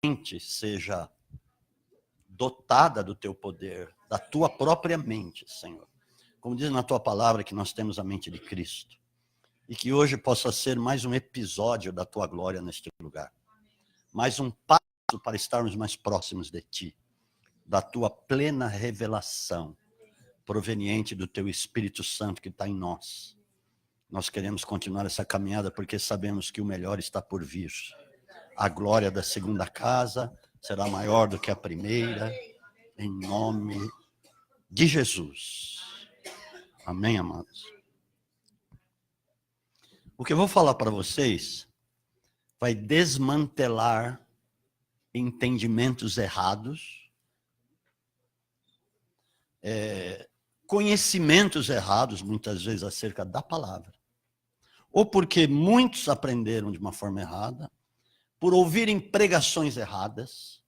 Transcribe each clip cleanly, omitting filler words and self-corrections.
mente seja dotada do teu poder, da tua própria mente, Senhor. Como diz na tua palavra que nós temos a mente de Cristo. E que hoje possa ser mais um episódio da tua glória neste lugar. Mais um passo para estarmos mais próximos de ti. Da tua plena revelação, proveniente do teu Espírito Santo que está em nós. Nós queremos continuar essa caminhada porque sabemos que o melhor está por vir. A glória da segunda casa será maior do que a primeira, em nome de Jesus. Amém, amados? O que eu vou falar para vocês vai desmantelar entendimentos errados, conhecimentos errados, muitas vezes, acerca da palavra. Ou porque muitos aprenderam de uma forma errada, por ouvirem pregações erradas,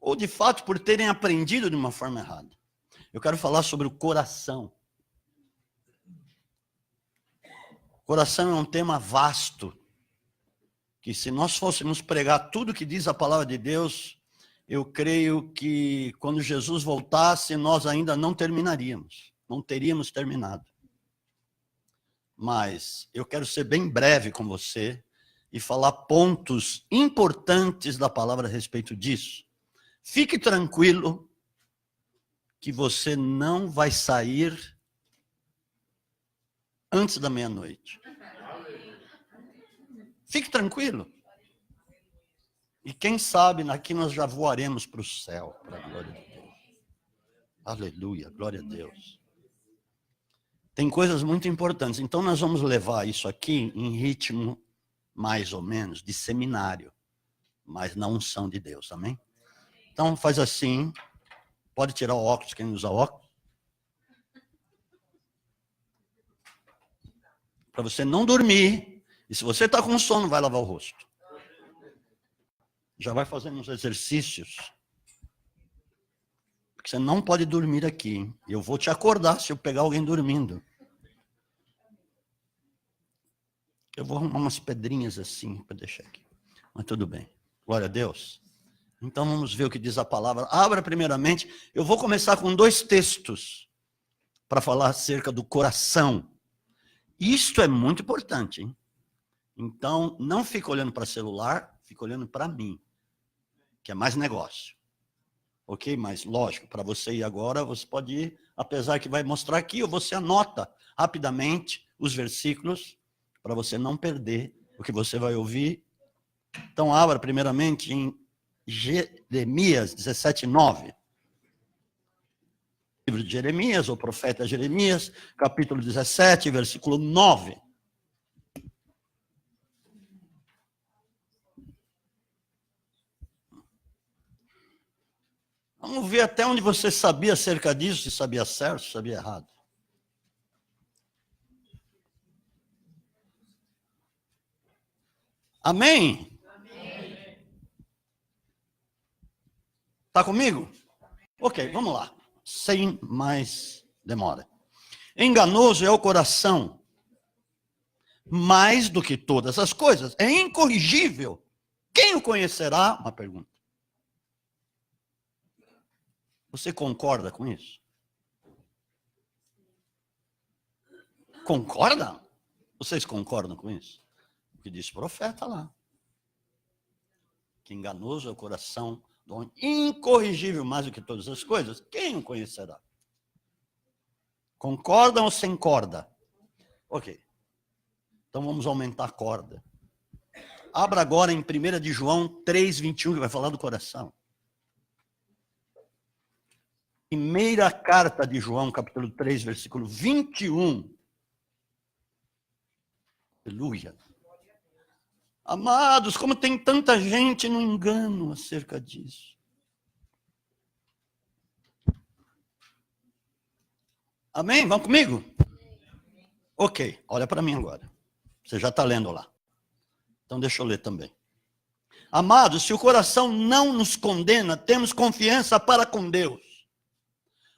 ou de fato por terem aprendido de uma forma errada. Eu quero falar sobre o coração. O coração é um tema vasto, que se nós fôssemos pregar tudo que diz a palavra de Deus, eu creio que quando Jesus voltasse, nós ainda não terminaríamos, não teríamos terminado. Mas eu quero ser bem breve com você e falar pontos importantes da palavra a respeito disso. Fique tranquilo que você não vai sair antes da meia-noite. Fique tranquilo. E quem sabe, aqui nós já voaremos para o céu, para a glória de Deus. Aleluia, glória a Deus. Tem coisas muito importantes. Então nós vamos levar isso aqui em ritmo, mais ou menos, de seminário. Mas na unção de Deus, amém? Então faz assim. Pode tirar o óculos, quem usa óculos. Para você não dormir. E se você está com sono, vai lavar o rosto. Já vai fazendo uns exercícios. Porque você não pode dormir aqui. Hein? Eu vou te acordar se eu pegar alguém dormindo. Eu vou arrumar umas pedrinhas assim para deixar aqui. Mas tudo bem. Glória a Deus. Então vamos ver o que diz a palavra. Abra primeiramente. Eu vou começar com 2 textos para falar acerca do coração. Isto é muito importante, hein? Então, não fica olhando para celular, fica olhando para mim, que é mais negócio. Ok? Mas, lógico, para você ir agora, você pode ir, apesar que vai mostrar aqui, ou você anota rapidamente os versículos, para você não perder o que você vai ouvir. Então, abra primeiramente em Jeremias 17:9. Livro de Jeremias, o profeta Jeremias, capítulo 17, versículo 9. Vamos ver até onde você sabia acerca disso, se sabia certo, se sabia errado. Amém? Está comigo? Ok, vamos lá. Sem mais demora. Enganoso é o coração, mais do que todas as coisas. É incorrigível. Quem o conhecerá? Uma pergunta. Você concorda com isso? Concorda? Vocês concordam com isso? O que diz o profeta lá. Que enganoso é o coração do homem, incorrigível mais do que todas as coisas. Quem o conhecerá? Concordam ou sem corda? Ok. Então vamos aumentar a corda. Abra agora em 1 de João 3:21, que vai falar do coração. Primeira carta de João, capítulo 3, versículo 21. Aleluia. Amados, como tem tanta gente no engano acerca disso. Amém? Vão comigo? Ok, olha para mim agora. Você já está lendo lá. Então deixa eu ler também. Amados, se o coração não nos condena, temos confiança para com Deus.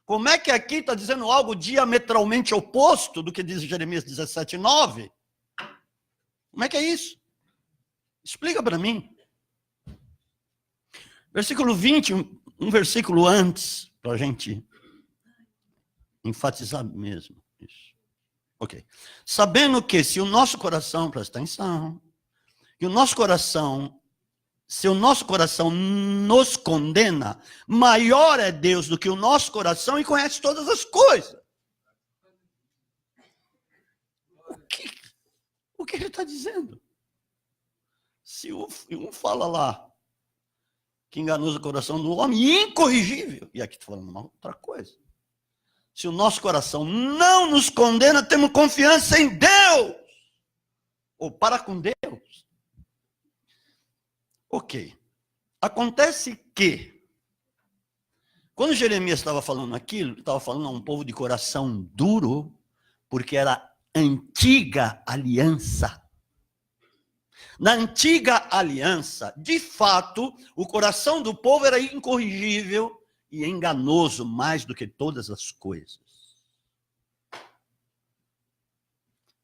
Como é que aqui está dizendo algo diametralmente oposto do que diz Jeremias 17:9? Como é que é isso? Explica para mim. Versículo 20, um versículo antes, para a gente enfatizar mesmo isso. Ok. Sabendo que se o nosso coração, presta atenção, que o nosso coração, se o nosso coração nos condena, maior é Deus do que o nosso coração e conhece todas as coisas. O que ele está dizendo? Se um fala lá que enganoso o coração do homem, incorrigível, e aqui estou falando uma outra coisa. Se o nosso coração não nos condena, temos confiança em Deus, ou para com Deus. Ok. Acontece que, quando Jeremias estava falando aquilo, estava falando a um povo de coração duro, porque era antiga aliança. Na antiga aliança, de fato, o coração do povo era incorrigível e enganoso mais do que todas as coisas.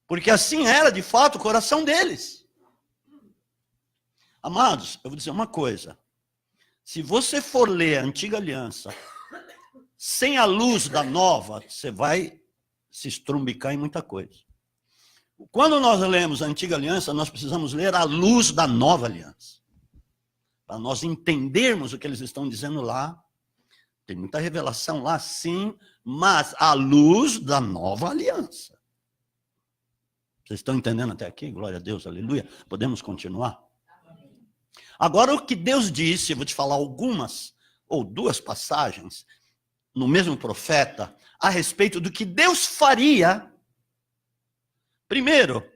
Porque assim era, de fato, o coração deles. Amados, eu vou dizer uma coisa. Se você for ler a antiga aliança sem a luz da nova, você vai se estrumbicar em muita coisa. Quando nós lemos a antiga aliança, nós precisamos ler a luz da nova aliança. Para nós entendermos o que eles estão dizendo lá. Tem muita revelação lá, sim, mas a luz da nova aliança. Vocês estão entendendo até aqui? Glória a Deus, aleluia. Podemos continuar? Agora, o que Deus disse, eu vou te falar algumas ou duas passagens no mesmo profeta a respeito do que Deus faria. Primeiro,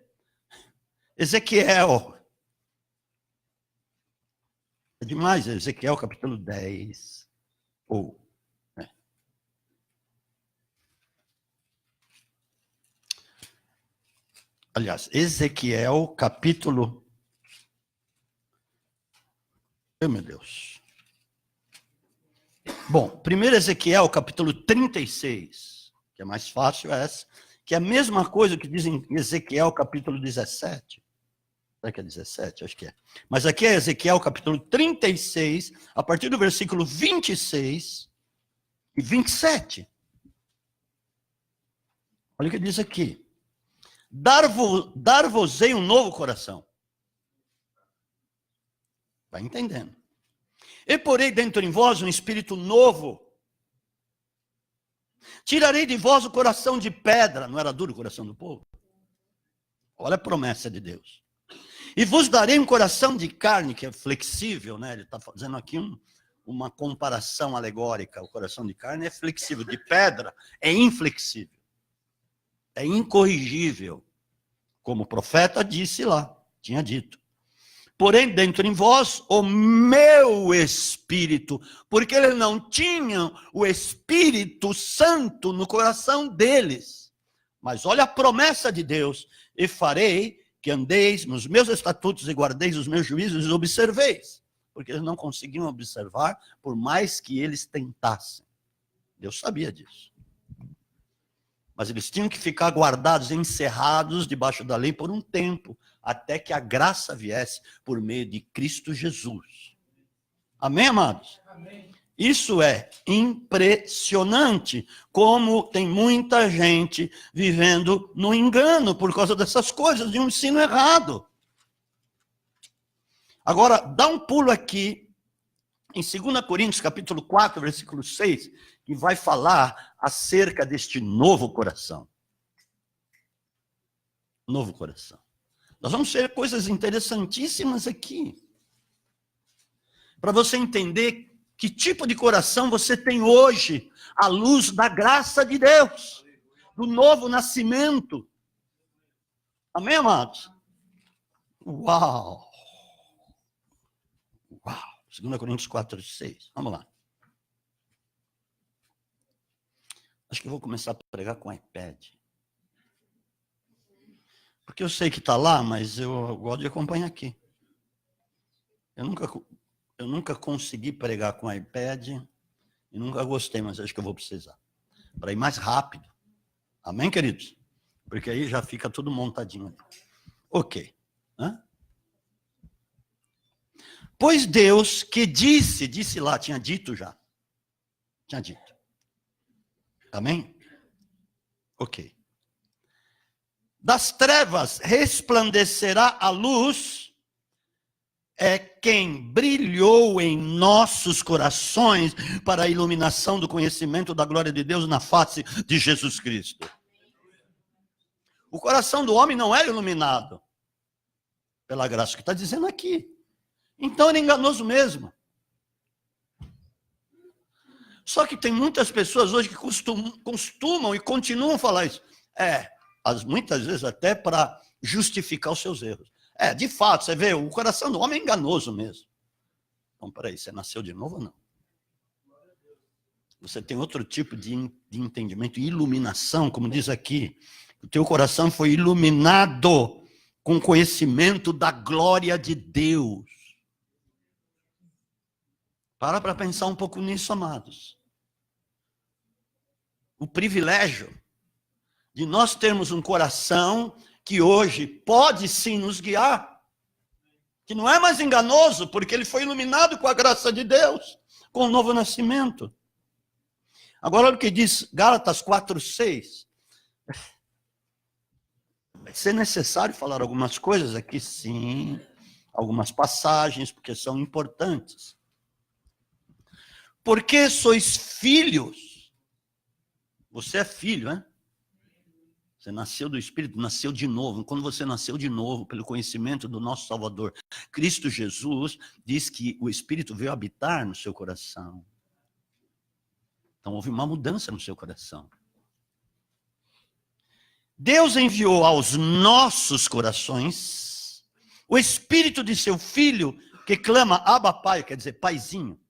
Ezequiel. É demais, Ezequiel capítulo 10. Aliás, Ezequiel capítulo... Meu Deus. Bom, primeiro Ezequiel capítulo 36, que é mais fácil essa, que é a mesma coisa que diz em Ezequiel capítulo 17. Será que é 17? Acho que é. Mas aqui é Ezequiel capítulo 36, a partir do versículo 26 e 27. Olha o que diz aqui. Dar-vos-ei um novo coração. Vai entendendo. E porei dentro em vós um espírito novo. Tirarei de vós o coração de pedra. Não era duro o coração do povo? Olha a promessa de Deus. E vos darei um coração de carne, que é flexível, né? Ele está fazendo aqui uma comparação alegórica. O coração de carne é flexível, de pedra é inflexível. É incorrigível. Como o profeta disse lá, tinha dito. Porém, dentro em vós, o meu Espírito, porque eles não tinham o Espírito Santo no coração deles. Mas olha a promessa de Deus, e farei que andeis nos meus estatutos e guardeis os meus juízos e observeis. Porque eles não conseguiam observar, por mais que eles tentassem. Deus sabia disso. Mas eles tinham que ficar guardados, encerrados debaixo da lei por um tempo, até que a graça viesse por meio de Cristo Jesus. Amém, amados? Amém. Isso é impressionante, como tem muita gente vivendo no engano por causa dessas coisas, de um ensino errado. Agora, dá um pulo aqui, em 2 Coríntios, capítulo 4, versículo 6, que vai falar acerca deste novo coração. Novo coração. Nós vamos ver coisas interessantíssimas aqui. Para você entender que tipo de coração você tem hoje, à luz da graça de Deus, do novo nascimento. Amém, amados? Uau! Uau! 2 Coríntios 4, 6. Vamos lá. Acho que eu vou começar a pregar com iPad. Porque eu sei que está lá, mas eu gosto de acompanhar aqui. Eu nunca consegui pregar com iPad e nunca gostei, mas acho que eu vou precisar. Para ir mais rápido. Amém, queridos? Porque aí já fica tudo montadinho. Ok. Pois Deus que disse lá, tinha dito já. Tinha dito. Amém? Ok. Das trevas resplandecerá a luz, é quem brilhou em nossos corações para a iluminação do conhecimento da glória de Deus na face de Jesus Cristo. O coração do homem não é iluminado pela graça, que está dizendo aqui. Então ele é enganoso mesmo. Só que tem muitas pessoas hoje que costumam e continuam a falar isso. Muitas vezes até para justificar os seus erros. De fato, você vê, o coração do homem é enganoso mesmo. Então, peraí, você nasceu de novo ou não? Você tem outro tipo de entendimento, iluminação, como diz aqui. O teu coração foi iluminado com conhecimento da glória de Deus. Para pensar um pouco nisso, amados. O privilégio de nós termos um coração que hoje pode sim nos guiar, que não é mais enganoso, porque ele foi iluminado com a graça de Deus, com o novo nascimento. Agora, olha o que diz Gálatas 4:6. Vai ser necessário falar algumas coisas aqui, sim, algumas passagens, porque são importantes. Porque sois filhos. Você é filho, né? Você nasceu do Espírito, nasceu de novo. Quando você nasceu de novo, pelo conhecimento do nosso Salvador, Cristo Jesus, diz que o Espírito veio habitar no seu coração. Então houve uma mudança no seu coração. Deus enviou aos nossos corações o Espírito de seu Filho, que clama Abba Pai, quer dizer, paizinho.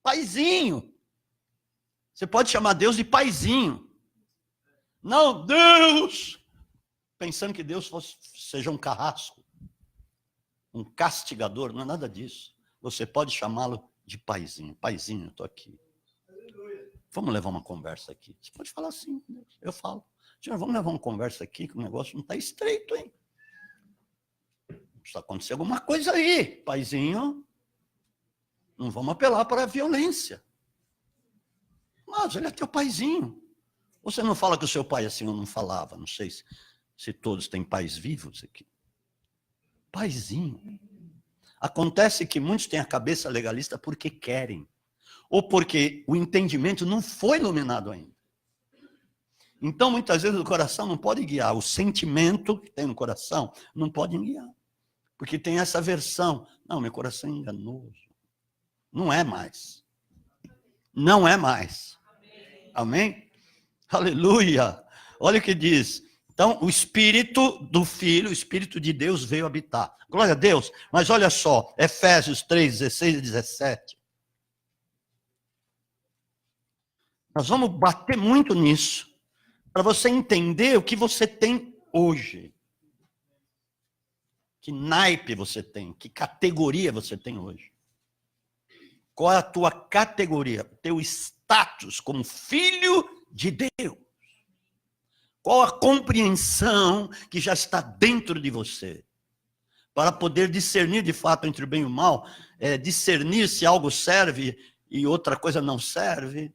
Paizinho. Você pode chamar Deus de paizinho. Não, Deus! Pensando que Deus seja um carrasco, um castigador, não é nada disso. Você pode chamá-lo de paizinho. Paizinho, eu estou aqui. Vamos levar uma conversa aqui. Você pode falar assim, Deus. Eu falo. Senhor, vamos levar uma conversa aqui, que o negócio não está estreito, hein? Precisa acontecer alguma coisa aí, paizinho. Não vamos apelar para a violência. Mas ele é teu paizinho. Você não fala que o seu pai assim não falava, não sei se todos têm pais vivos aqui. Paizinho. Acontece que muitos têm a cabeça legalista porque querem, ou porque o entendimento não foi iluminado ainda. Então, muitas vezes o coração não pode guiar, o sentimento que tem no coração não pode guiar, porque tem essa versão. Não, meu coração é enganoso. Não é mais. Não é mais. Amém? Aleluia! Olha o que diz. Então, o Espírito do Filho, o Espírito de Deus veio habitar. Glória a Deus. Mas olha só, Efésios 3:16 e 17. Nós vamos bater muito nisso, para você entender o que você tem hoje. Que naipe você tem, que categoria você tem hoje. Qual é a tua categoria, teu status como filho de Deus? Qual a compreensão que já está dentro de você? Para poder discernir de fato entre o bem e o mal, discernir se algo serve e outra coisa não serve.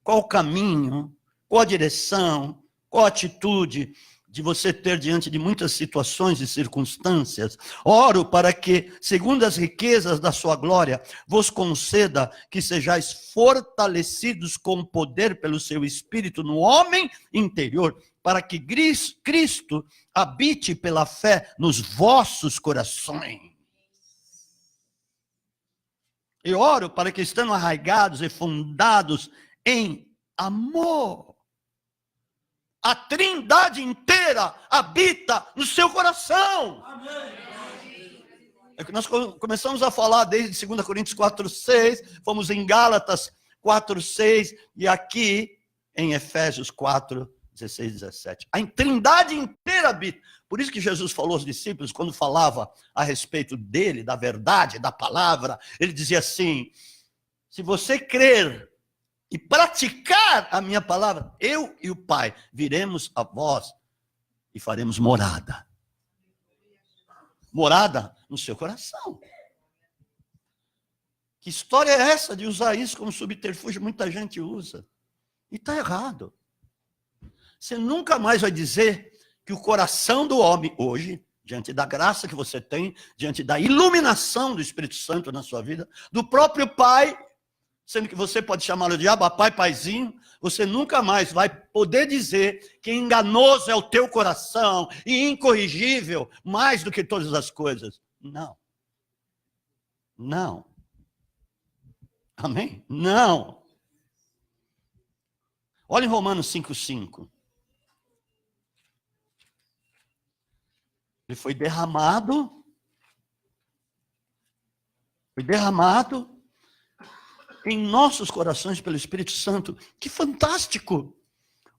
Qual o caminho, qual a direção, qual a atitude de você ter diante de muitas situações e circunstâncias. Oro para que, segundo as riquezas da sua glória, vos conceda que sejais fortalecidos com poder pelo seu Espírito no homem interior, para que Cristo habite pela fé nos vossos corações. Eu oro para que, estando arraigados e fundados em amor, a Trindade inteira habita no seu coração. Amém. É que nós começamos a falar desde 2 Coríntios 4:6, fomos em Gálatas 4:6 e aqui em Efésios 4:16 e 17. A Trindade inteira habita. Por isso que Jesus falou aos discípulos, quando falava a respeito dele, da verdade, da palavra, ele dizia assim: se você crer e praticar a minha palavra, eu e o Pai viremos a vós e faremos morada. Morada no seu coração. Que história é essa de usar isso como subterfúgio? Muita gente usa. E está errado. Você nunca mais vai dizer que o coração do homem hoje, diante da graça que você tem, diante da iluminação do Espírito Santo na sua vida, do próprio Pai, sendo que você pode chamá-lo de Abba, Pai, Paizinho, você nunca mais vai poder dizer que enganoso é o teu coração e incorrigível mais do que todas as coisas. Não. Não. Amém? Não. Olha em Romanos 5,5. Ele foi derramado em nossos corações pelo Espírito Santo. Que fantástico!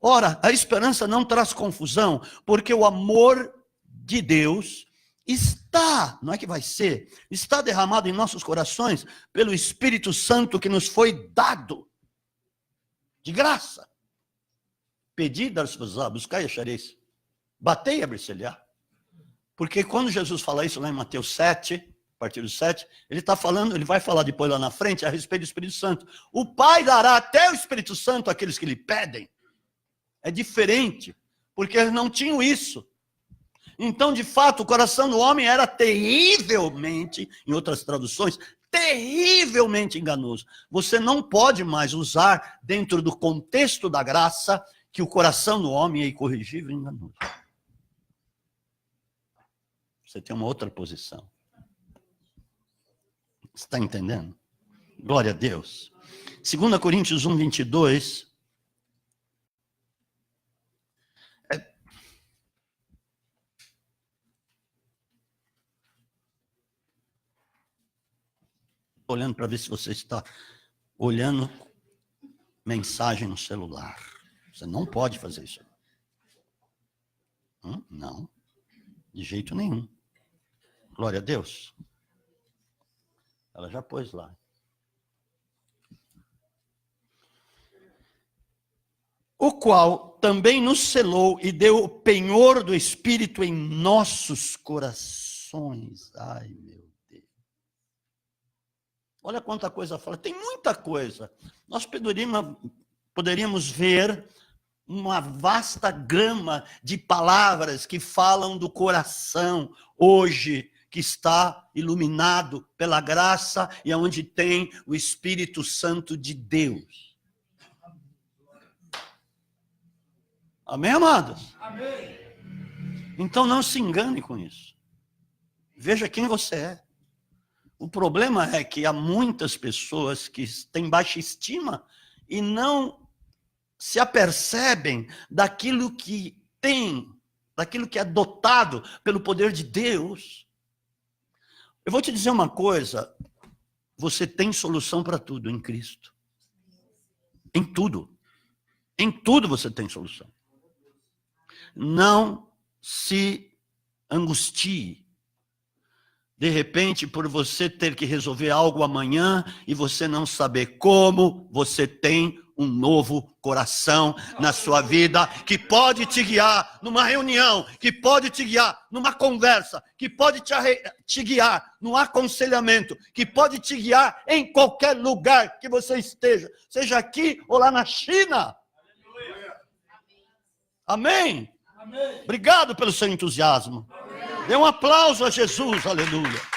Ora, a esperança não traz confusão, porque o amor de Deus está, não é que vai ser, está derramado em nossos corações pelo Espírito Santo que nos foi dado de graça. Pedi, dar-se-vos-á, buscai e achareis. Batei e abrir-se-lhe-á. Porque quando Jesus fala isso lá em Mateus 7, a partir do 7, ele vai falar depois lá na frente a respeito do Espírito Santo. O Pai dará até o Espírito Santo àqueles que lhe pedem. É diferente, porque eles não tinham isso. Então, de fato, o coração do homem era terrivelmente, em outras traduções, terrivelmente enganoso. Você não pode mais usar, dentro do contexto da graça, que o coração do homem é incorrigível e enganoso. Você tem uma outra posição. Está entendendo? Glória a Deus. 2 Coríntios 1, 22. Olhando para ver se você está olhando mensagem no celular. Você não pode fazer isso. Não, de jeito nenhum. Glória a Deus. Ela já pôs lá. O qual também nos selou e deu o penhor do Espírito em nossos corações. Ai, meu Deus. Olha quanta coisa fala. Tem muita coisa. Nós poderíamos ver uma vasta gama de palavras que falam do coração hoje, que está iluminado pela graça e onde tem o Espírito Santo de Deus. Amém, amados? Amém. Então não se engane com isso. Veja quem você é. O problema é que há muitas pessoas que têm baixa estima e não se apercebem daquilo que tem, daquilo que é dotado pelo poder de Deus. Eu vou te dizer uma coisa, você tem solução para tudo em Cristo. Em tudo. Em tudo você tem solução. Não se angustie. De repente, por você ter que resolver algo amanhã e você não saber como, você tem um novo coração na sua vida que pode te guiar numa reunião, que pode te guiar numa conversa, que pode te guiar num aconselhamento, que pode te guiar em qualquer lugar que você esteja, seja aqui ou lá na China. Amém? Amém. Obrigado pelo seu entusiasmo. Dê um aplauso a Jesus, aleluia.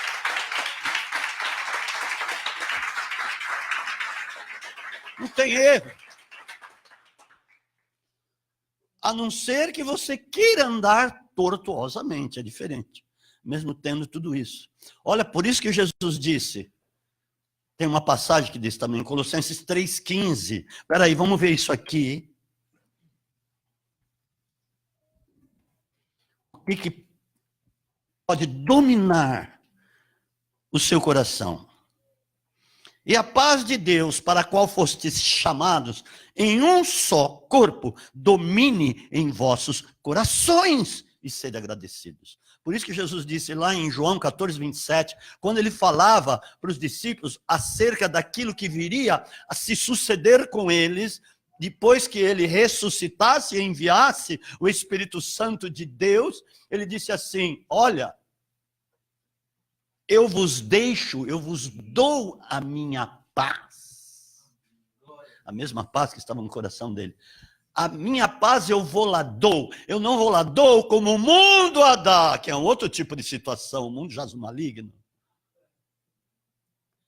Não tem erro. A não ser que você queira andar tortuosamente, é diferente. Mesmo tendo tudo isso. Olha, por isso que Jesus disse, tem uma passagem que diz também, Colossenses 3,15. Espera aí, vamos ver isso aqui. O que pode dominar o seu coração? E a paz de Deus, para a qual fostes chamados, em um só corpo, domine em vossos corações e sede agradecidos. Por isso que Jesus disse lá em João 14, 27, quando ele falava para os discípulos acerca daquilo que viria a se suceder com eles, depois que ele ressuscitasse e enviasse o Espírito Santo de Deus, ele disse assim, olha, eu vos deixo, eu vos dou a minha paz. A mesma paz que estava no coração dele. A minha paz eu vou lá dou. Eu não vou lá dou como o mundo a dá, que é um outro tipo de situação. O mundo jaz no maligno.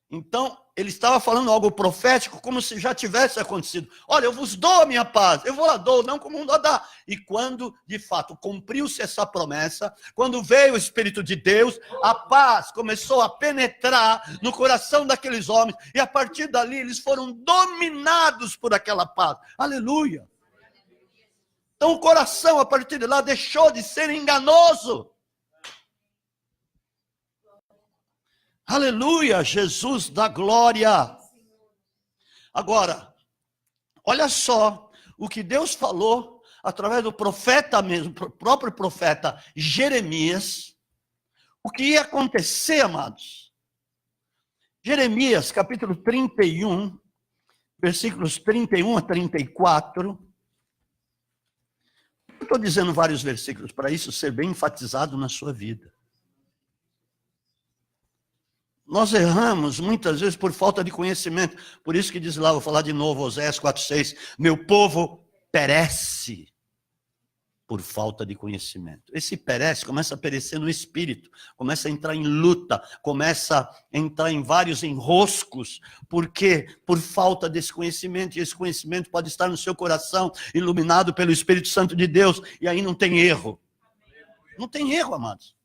Então, ele estava falando algo profético, como se já tivesse acontecido. Olha, eu vos dou a minha paz, eu vou lá dou, não como o mundo a dá. E quando, de fato, cumpriu-se essa promessa, quando veio o Espírito de Deus, a paz começou a penetrar no coração daqueles homens, e a partir dali eles foram dominados por aquela paz. Aleluia! Então o coração, a partir de lá, deixou de ser enganoso. Aleluia, Jesus da glória. Agora, olha só o que Deus falou através do profeta mesmo, o próprio profeta Jeremias, o que ia acontecer, amados. Jeremias, capítulo 31, versículos 31 a 34. Eu estou dizendo vários versículos para isso ser bem enfatizado na sua vida. Nós erramos muitas vezes por falta de conhecimento. Por isso que diz lá, vou falar de novo, Oséias 4:6, meu povo perece por falta de conhecimento. Esse perece começa a perecer no espírito, começa a entrar em luta, começa a entrar em vários enroscos, porque por falta desse conhecimento, e esse conhecimento pode estar no seu coração, iluminado pelo Espírito Santo de Deus, e aí não tem erro. Não tem erro, amados.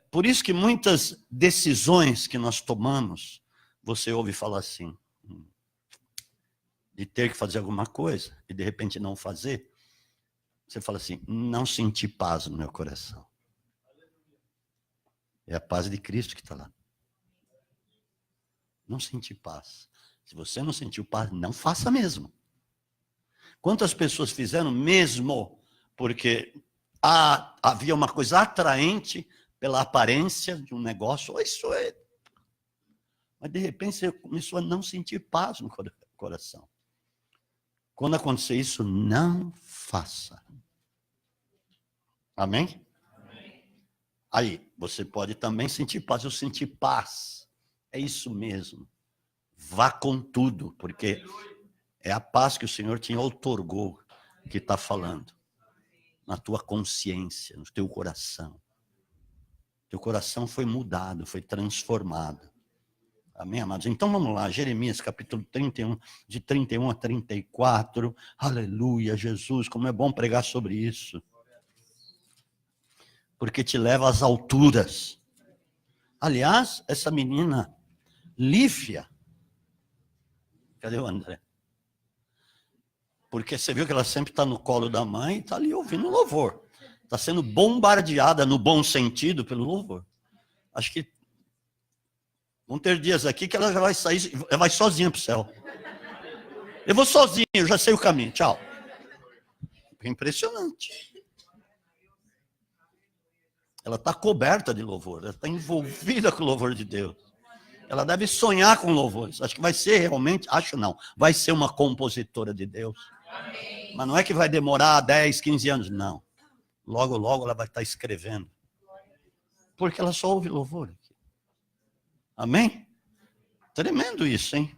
Por isso que muitas decisões que nós tomamos, você ouve falar assim, de ter que fazer alguma coisa, e de repente não fazer, você fala assim, não senti paz no meu coração. É a paz de Cristo que está lá. Não senti paz. Se você não sentiu paz, não faça mesmo. Quantas pessoas fizeram mesmo porque havia uma coisa atraente pela aparência de um negócio, isso é. Mas de repente você começou a não sentir paz no coração. Quando acontecer isso, não faça. Amém? Amém? Aí, você pode também sentir paz. Eu senti paz. É isso mesmo. Vá com tudo, porque é a paz que o Senhor te outorgou que está falando. Na tua consciência, no teu coração. Teu coração foi mudado, foi transformado. Amém, amados? Então vamos lá, Jeremias capítulo 31, de 31 a 34. Aleluia, Jesus, como é bom pregar sobre isso. Porque te leva às alturas. Aliás, essa menina, Lívia, cadê o André? Porque você viu que ela sempre está no colo da mãe e está ali ouvindo louvor. Está sendo bombardeada no bom sentido pelo louvor. Acho que vão ter dias aqui que ela já vai sair, ela vai sozinha para o céu. Eu vou sozinho, eu já sei o caminho, tchau. É impressionante. Ela está coberta de louvor, ela está envolvida com o louvor de Deus. Ela deve sonhar com louvores. Acho que vai ser realmente, acho não, vai ser uma compositora de Deus. Amém. Mas não é que vai demorar 10, 15 anos, não. Logo, logo ela vai estar escrevendo. Porque ela só ouve louvor aqui. Amém? Tremendo isso, hein?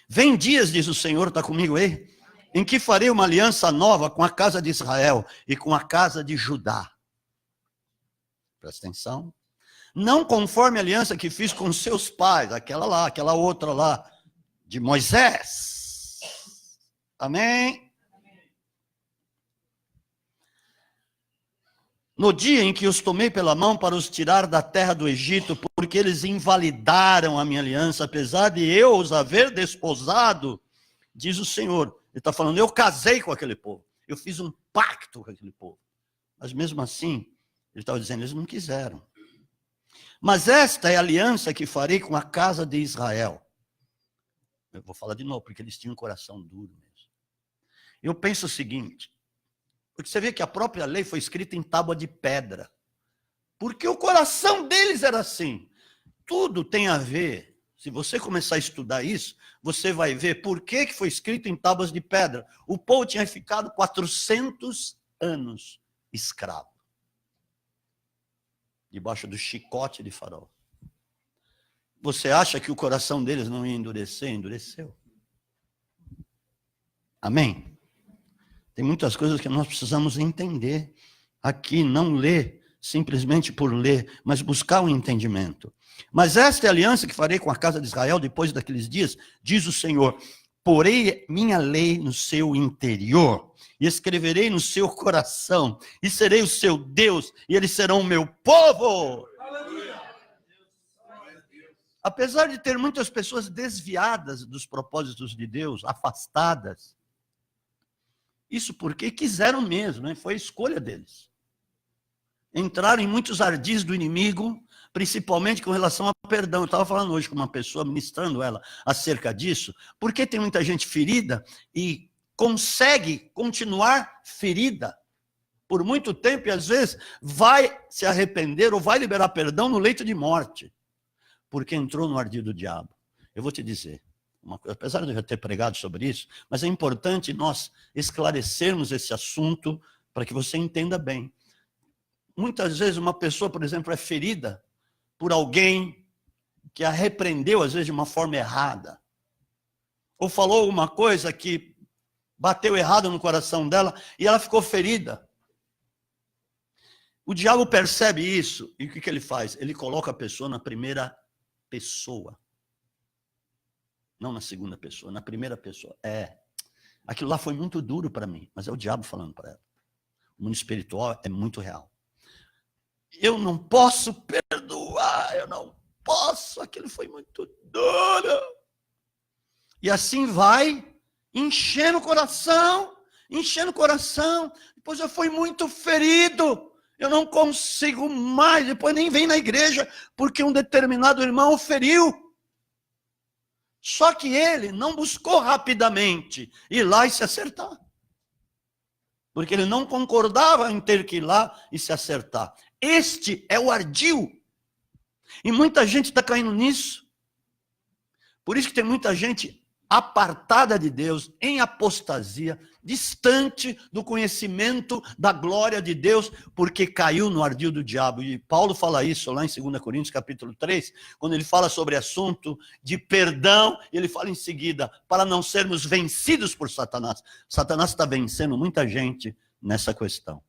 Vem dias, diz o Senhor, está comigo aí, em que farei uma aliança nova com a casa de Israel e com a casa de Judá. Presta atenção. Não conforme a aliança que fiz com seus pais, aquela lá, aquela outra lá, de Moisés. Amém? No dia em que os tomei pela mão para os tirar da terra do Egito, porque eles invalidaram a minha aliança, apesar de eu os haver desposado, diz o Senhor. Ele está falando, eu casei com aquele povo, eu fiz um pacto com aquele povo. Mas mesmo assim, ele estava dizendo, eles não quiseram. Mas esta é a aliança que farei com a casa de Israel. Eu vou falar de novo, porque eles tinham um coração duro mesmo. Eu penso o seguinte, porque você vê que a própria lei foi escrita em tábua de pedra. Porque o coração deles era assim. Tudo tem a ver. Se você começar a estudar isso, você vai ver por que foi escrito em tábuas de pedra. O povo tinha ficado 400 anos escravo. debaixo do chicote de Faraó. Você acha que o coração deles não ia endurecer? Endureceu. Amém? Tem muitas coisas que nós precisamos entender aqui, não ler simplesmente por ler, mas buscar um entendimento. Mas esta é a aliança que farei com a casa de Israel depois daqueles dias, diz o Senhor: porei minha lei no seu interior, e escreverei no seu coração, e serei o seu Deus, e eles serão o meu povo. Apesar de ter muitas pessoas desviadas dos propósitos de Deus, afastadas, isso porque quiseram mesmo, né? Foi a escolha deles. Entraram em muitos ardis do inimigo, principalmente com relação ao perdão. Eu estava falando hoje com uma pessoa, ministrando ela acerca disso, porque tem muita gente ferida e consegue continuar ferida por muito tempo e às vezes vai se arrepender ou vai liberar perdão no leito de morte, porque entrou no ardil do diabo. Eu vou te dizer uma coisa, apesar de eu já ter pregado sobre isso, mas é importante nós esclarecermos esse assunto para que você entenda bem. Muitas vezes uma pessoa, por exemplo, é ferida por alguém que a repreendeu, às vezes, de uma forma errada. Ou falou alguma coisa que bateu errado no coração dela e ela ficou ferida. O diabo percebe isso e o que ele faz? Ele coloca a pessoa na primeira pessoa. Não na segunda pessoa, na primeira pessoa. Aquilo lá foi muito duro para mim, mas é o diabo falando para ela. O mundo espiritual é muito real. Eu não posso perdoar, eu não posso, aquilo foi muito duro. E assim vai, enchendo o coração, depois eu fui muito ferido, eu não consigo mais, depois nem vem na igreja, porque um determinado irmão o feriu. Só que ele não buscou rapidamente ir lá e se acertar. Porque ele não concordava em ter que ir lá e se acertar. Este é o ardil. E muita gente está caindo nisso. Por isso que tem muita gente apartada de Deus, em apostasia, distante do conhecimento da glória de Deus, porque caiu no ardil do diabo. E Paulo fala isso lá em 2 Coríntios, capítulo 3, quando ele fala sobre assunto de perdão, ele fala em seguida, para não sermos vencidos por Satanás. Satanás está vencendo muita gente nessa questão.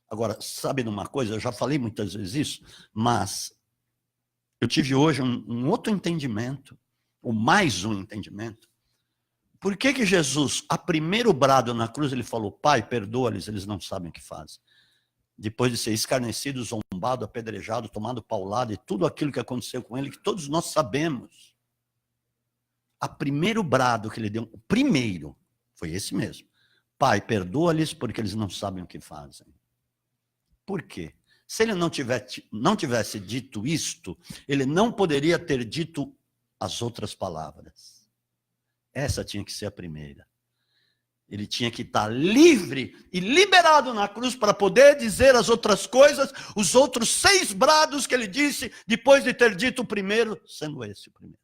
Agora, sabe de uma coisa? Eu já falei muitas vezes isso, mas eu tive hoje um outro entendimento, ou mais um entendimento. Por que Jesus, a primeiro brado na cruz, ele falou: Pai, perdoa-lhes, eles não sabem o que fazem. Depois de ser escarnecido, zombado, apedrejado, tomado paulada e tudo aquilo que aconteceu com ele, que todos nós sabemos. A primeiro brado que ele deu, o primeiro, foi esse mesmo. Pai, perdoa-lhes porque eles não sabem o que fazem. Por quê? Se ele não tivesse dito isto, ele não poderia ter dito as outras palavras. Essa tinha que ser a primeira. Ele tinha que estar livre e liberado na cruz para poder dizer as outras coisas, os outros 6 brados que ele disse, depois de ter dito o primeiro, sendo esse o primeiro.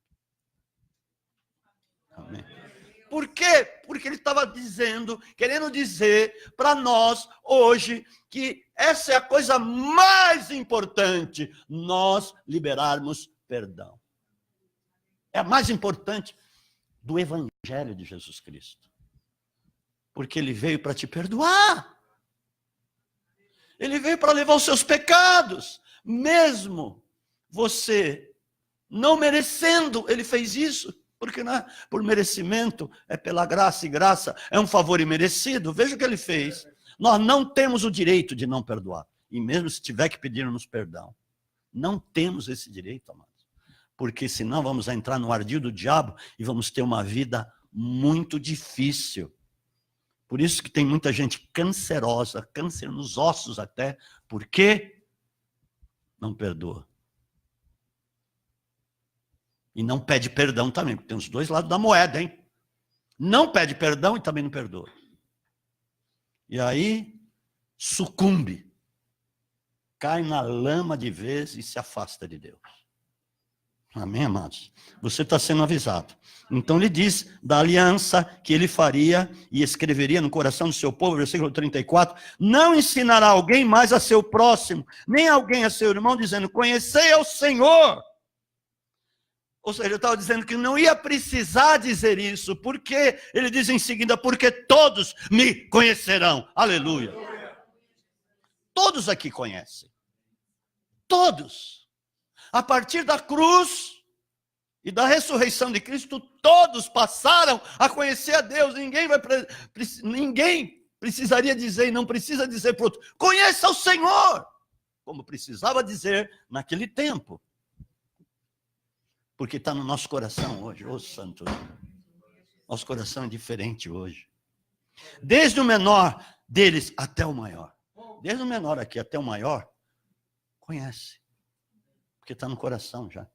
Amém. Por quê? Porque ele estava dizendo, querendo dizer para nós hoje que essa é a coisa mais importante, nós liberarmos perdão. É a mais importante do Evangelho de Jesus Cristo. Porque ele veio para te perdoar. Ele veio para levar os seus pecados. Mesmo você não merecendo, ele fez isso. Porque não é por merecimento, é pela graça, e graça é um favor imerecido. Veja o que ele fez. Nós não temos o direito de não perdoar. E mesmo se tiver que pedir-nos perdão, não temos esse direito, amados. Porque senão vamos entrar no ardil do diabo e vamos ter uma vida muito difícil. Por isso que tem muita gente cancerosa, câncer nos ossos até, porque não perdoa. E não pede perdão também, porque tem os dois lados da moeda, hein? Não pede perdão e também não perdoa. E aí, sucumbe. Cai na lama de vez e se afasta de Deus. Amém, amados? Você está sendo avisado. Então ele diz da aliança que ele faria e escreveria no coração do seu povo, versículo 34, não ensinará alguém mais a seu próximo, nem alguém a seu irmão, dizendo, conhecei ao Senhor. Ou seja, eu estava dizendo que não ia precisar dizer isso, porque ele diz em seguida, porque todos me conhecerão. Aleluia. Todos aqui conhecem. Todos. A partir da cruz e da ressurreição de Cristo, todos passaram a conhecer a Deus. Ninguém precisaria dizer, e não precisa dizer para o outro, conheça o Senhor, como precisava dizer naquele tempo. Porque está no nosso coração hoje, ô santo. Nosso coração é diferente hoje. Desde o menor deles até o maior. Desde o menor aqui até o maior, conhece. Porque está no coração já.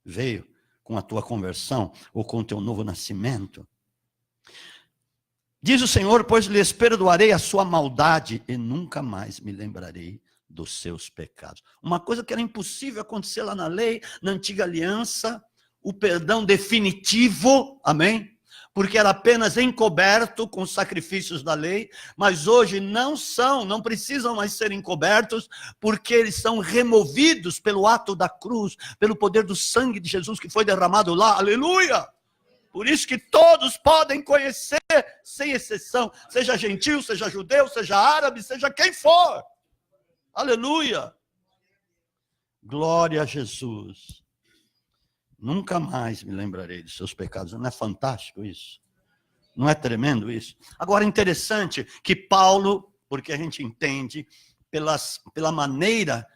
Veio com a tua conversão ou com o teu novo nascimento. Diz o Senhor, pois lhes perdoarei a sua maldade e nunca mais me lembrarei dos seus pecados. Uma coisa que era impossível acontecer lá na lei, na antiga aliança, o perdão definitivo, amém? Porque era apenas encoberto com os sacrifícios da lei, mas hoje não precisam mais ser encobertos, porque eles são removidos pelo ato da cruz, pelo poder do sangue de Jesus que foi derramado lá, aleluia! Por isso que todos podem conhecer, sem exceção, seja gentil, seja judeu, seja árabe, seja quem for, aleluia! Glória a Jesus. Nunca mais me lembrarei de seus pecados. Não é fantástico isso? Não é tremendo isso? Agora, interessante que Paulo, porque a gente entende, pela maneira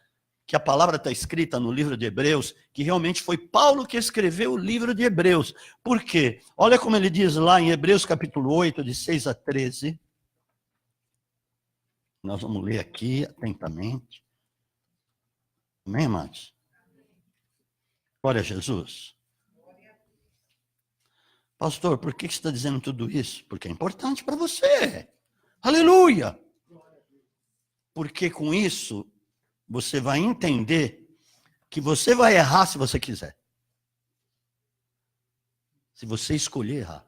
que a palavra está escrita no livro de Hebreus, que realmente foi Paulo que escreveu o livro de Hebreus. Por quê? Olha como ele diz lá em Hebreus capítulo 8, de 6 a 13. Nós vamos ler aqui atentamente. Amém, amados? Glória a Jesus. Pastor, por que você está dizendo tudo isso? Porque é importante para você. Aleluia! Porque com isso, você vai entender que você vai errar se você quiser. Se você escolher errar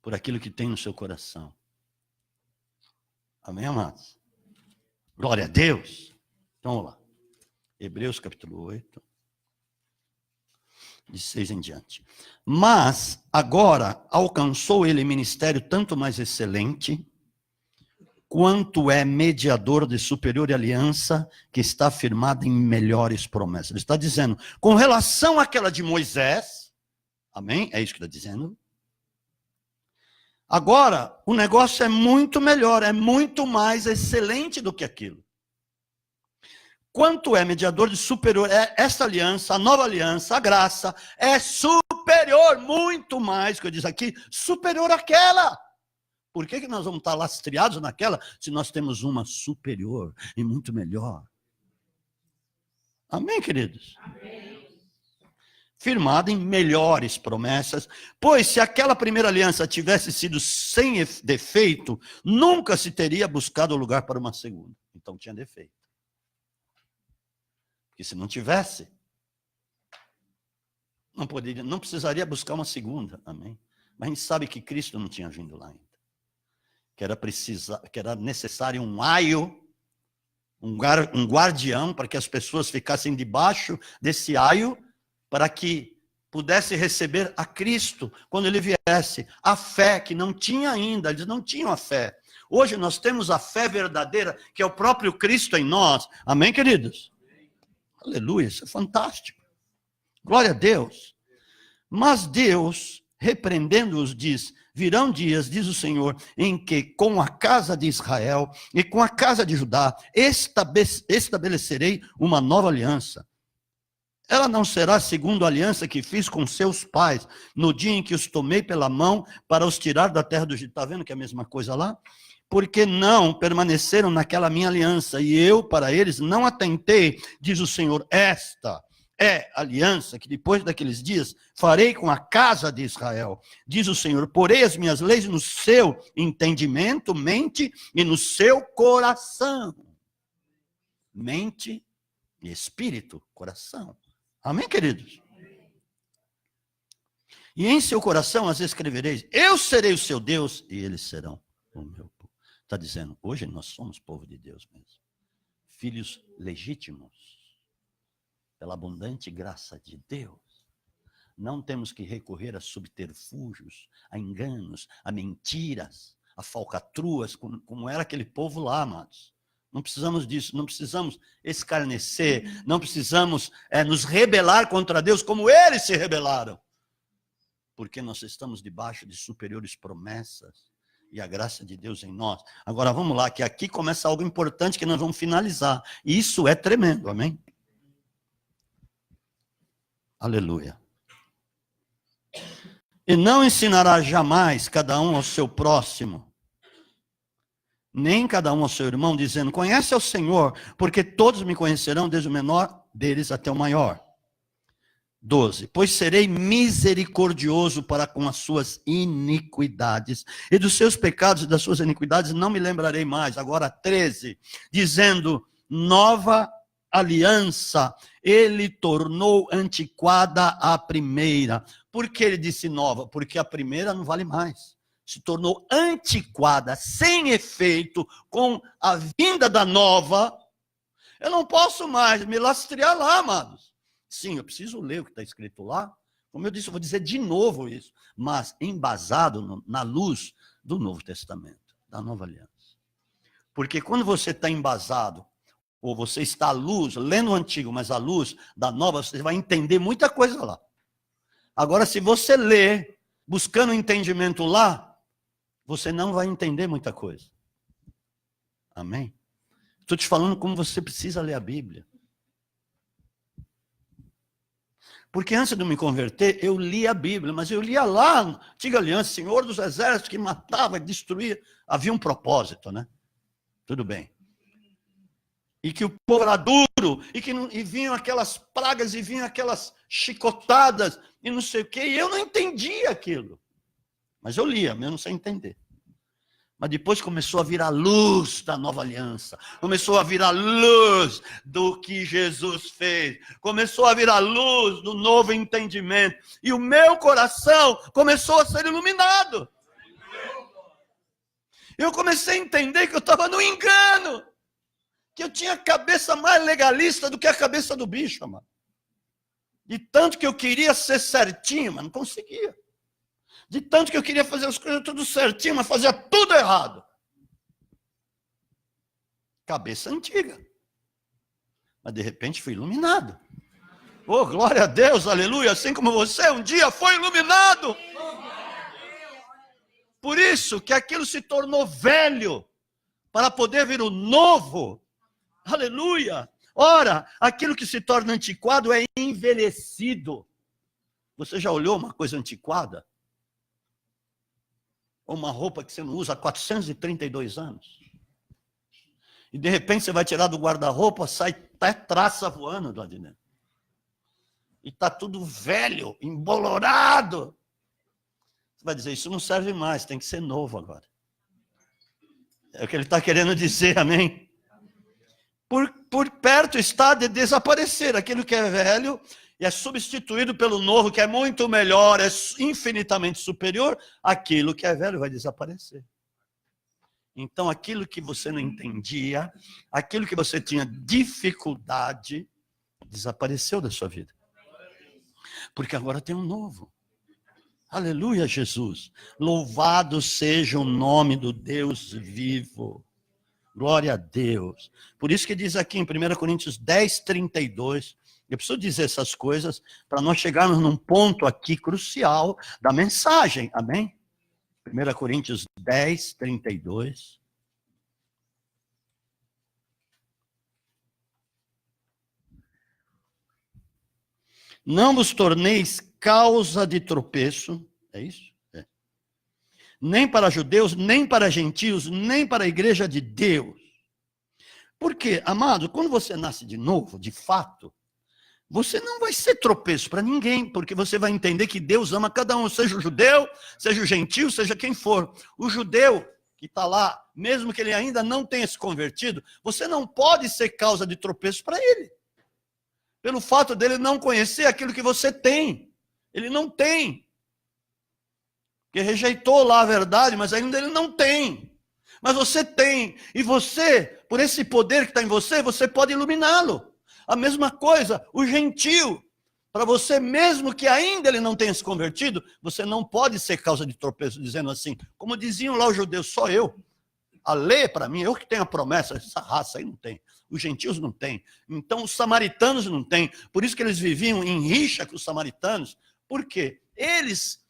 por aquilo que tem no seu coração. Amém, amados? Glória a Deus. Então, vamos lá. Hebreus capítulo 8. De 6 em diante. Mas, agora, alcançou ele ministério tanto mais excelente, quanto é mediador de superior aliança, que está firmada em melhores promessas. Ele está dizendo, com relação àquela de Moisés, amém? É isso que ele está dizendo. Agora, o negócio é muito melhor, é muito mais excelente do que aquilo. Quanto é mediador de superior, essa aliança, a nova aliança, a graça, é superior, muito mais, que eu disse aqui, superior àquela. Por que nós vamos estar lastreados naquela, se nós temos uma superior e muito melhor? Amém, queridos? Amém. Firmada em melhores promessas, pois se aquela primeira aliança tivesse sido sem defeito, nunca se teria buscado lugar para uma segunda. Então tinha defeito. Porque se não tivesse, não precisaria buscar uma segunda, amém? Mas a gente sabe que Cristo não tinha vindo lá ainda. Que era necessário um aio, um guardião, para que as pessoas ficassem debaixo desse aio, para que pudesse receber a Cristo quando ele viesse. A fé que não tinha ainda, eles não tinham a fé. Hoje nós temos a fé verdadeira, que é o próprio Cristo em nós. Amém, queridos? Aleluia, isso é fantástico. Glória a Deus. Mas Deus, repreendendo-os, diz, virão dias, diz o Senhor, em que com a casa de Israel e com a casa de Judá estabelecerei uma nova aliança. Ela não será segundo a aliança que fiz com seus pais, no dia em que os tomei pela mão para os tirar da terra do Egito. Está vendo que é a mesma coisa lá? Porque não permaneceram naquela minha aliança, e eu para eles não atentei, diz o Senhor. Esta é a aliança que depois daqueles dias farei com a casa de Israel, diz o Senhor. Porei as minhas leis no seu entendimento, mente, e no seu coração. Mente e espírito, coração. Amém, queridos? E em seu coração as escrevereis: eu serei o seu Deus e eles serão o meu povo. Está dizendo, hoje nós somos povo de Deus mesmo. Filhos legítimos, pela abundante graça de Deus. Não temos que recorrer a subterfúgios, a enganos, a mentiras, a falcatruas, como era aquele povo lá, amados. Não precisamos disso, não precisamos escarnecer, não precisamos nos rebelar contra Deus como eles se rebelaram. Porque nós estamos debaixo de superiores promessas e a graça de Deus em nós. Agora vamos lá, que aqui começa algo importante que nós vamos finalizar. E isso é tremendo, amém? Aleluia. E não ensinará jamais cada um ao seu próximo, nem cada um ao seu irmão, dizendo: conhece ao Senhor, porque todos me conhecerão, desde o menor deles até o maior. 12. Pois serei misericordioso para com as suas iniquidades, e dos seus pecados e das suas iniquidades não me lembrarei mais. Agora 13. Dizendo: nova aliança, ele tornou antiquada a primeira. Por que ele disse nova? Porque a primeira não vale mais. Se tornou antiquada, sem efeito, com a vinda da nova. Eu não posso mais me lastrear lá, amados. Sim, eu preciso ler o que está escrito lá. Como eu disse, eu vou dizer de novo isso. Mas embasado na luz do Novo Testamento, da Nova Aliança. Porque quando você está embasado, ou você está à luz, lendo o Antigo, mas à luz da Nova, você vai entender muita coisa lá. Agora, se você lê, buscando entendimento lá, você não vai entender muita coisa. Amém? Estou te falando como você precisa ler a Bíblia. Porque antes de me converter, eu li a Bíblia, mas eu lia lá, Antiga Aliança, Senhor dos Exércitos, que matava, destruía. Havia um propósito, né? Tudo bem. E que o povo era duro, e vinham aquelas pragas, e vinham aquelas chicotadas, e não sei o quê, e eu não entendia aquilo. Mas eu lia, mas eu não sei entender. Mas depois começou a vir a luz da nova aliança. Começou a vir a luz do que Jesus fez. Começou a vir a luz do novo entendimento. E o meu coração começou a ser iluminado. Eu comecei a entender que eu estava no engano. Que eu tinha a cabeça mais legalista do que a cabeça do bicho, amado. De tanto que eu queria ser certinho, mas não conseguia. De tanto que eu queria fazer as coisas tudo certinho, mas fazia tudo errado. Cabeça antiga. Mas de repente fui iluminado. Oh, glória a Deus, aleluia. Assim como você um dia foi iluminado. Por isso que aquilo se tornou velho, para poder vir o novo. Aleluia. Ora, aquilo que se torna antiquado é envelhecido. Você já olhou uma coisa antiquada? Ou uma roupa que você não usa há 432 anos. E de repente você vai tirar do guarda-roupa, sai até traça voando lá de dentro. E está tudo velho, embolorado. Você vai dizer, isso não serve mais, tem que ser novo agora. É o que ele está querendo dizer, amém? Por perto está de desaparecer aquilo que é velho e é substituído pelo novo, que é muito melhor, é infinitamente superior. Aquilo que é velho vai desaparecer. Então, aquilo que você não entendia, aquilo que você tinha dificuldade, desapareceu da sua vida. Porque agora tem um novo. Aleluia, Jesus. Louvado seja o nome do Deus vivo. Glória a Deus. Por isso que diz aqui em 1 Coríntios 10, 32, eu preciso dizer essas coisas para nós chegarmos num ponto aqui crucial da mensagem, amém? 1 Coríntios 10, 32. Não vos torneis causa de tropeço, é isso? É. Nem para judeus, nem para gentios, nem para a igreja de Deus. Porque, amado, quando você nasce de novo, de fato, você não vai ser tropeço para ninguém, porque você vai entender que Deus ama cada um, seja o judeu, seja o gentio, seja quem for. O judeu que está lá, mesmo que ele ainda não tenha se convertido, você não pode ser causa de tropeço para ele. Pelo fato dele não conhecer aquilo que você tem. Ele não tem. que rejeitou lá a verdade, mas ainda ele não tem. Mas você tem. E você, por esse poder que está em você, você pode iluminá-lo. A mesma coisa, o gentio. Para você, mesmo que ainda ele não tenha se convertido, você não pode ser causa de tropeço, dizendo assim, como diziam lá os judeus, só eu. A lei é para mim, eu que tenho a promessa, essa raça aí não tem. Os gentios não têm. Então, os samaritanos não têm. Por isso que eles viviam em rixa com os samaritanos. Por quê? Eles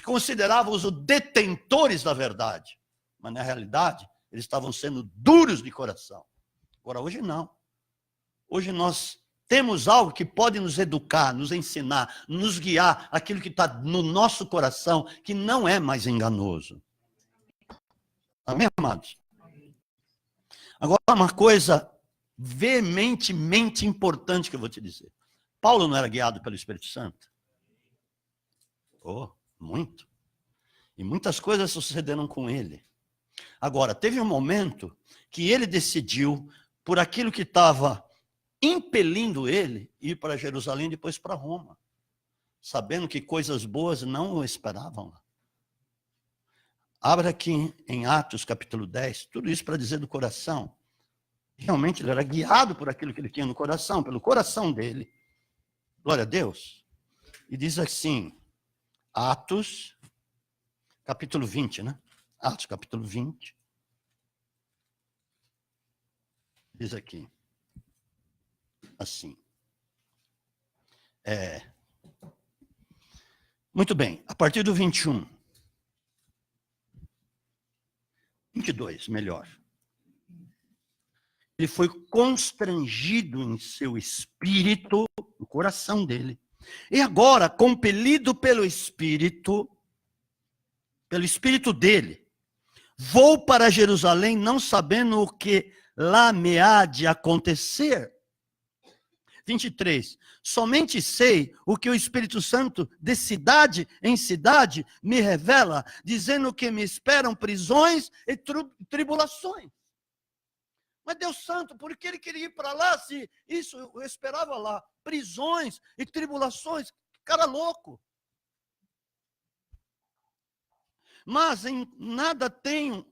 consideravam os detentores da verdade. Mas, na realidade, eles estavam sendo duros de coração. Agora, hoje não. Hoje nós temos algo que pode nos educar, nos ensinar, nos guiar, aquilo que está no nosso coração, que não é mais enganoso. Amém, amados? Agora, uma coisa veementemente importante que eu vou te dizer. Paulo não era guiado pelo Espírito Santo? Oh, muito. E muitas coisas sucederam com ele. Agora, teve um momento que ele decidiu, por aquilo que estava impelindo ele, ir para Jerusalém e depois para Roma, sabendo que coisas boas não o esperavam lá. Abra aqui em Atos capítulo 10, tudo isso para dizer do coração. Realmente ele era guiado por aquilo que ele tinha no coração, pelo coração dele. Glória a Deus. E diz assim, Atos capítulo 20, né? Atos capítulo 20. Diz aqui. Assim. Muito bem, a partir do 21. 22, melhor. Ele foi constrangido em seu espírito, no coração dele. E agora, compelido pelo espírito dele, vou para Jerusalém não sabendo o que lá me há de acontecer. 23. Somente sei o que o Espírito Santo, de cidade em cidade, me revela, dizendo que me esperam prisões e tribulações. Mas Deus Santo, por que ele queria ir para lá se isso eu esperava lá? Prisões e tribulações. Cara louco. Mas em nada tenho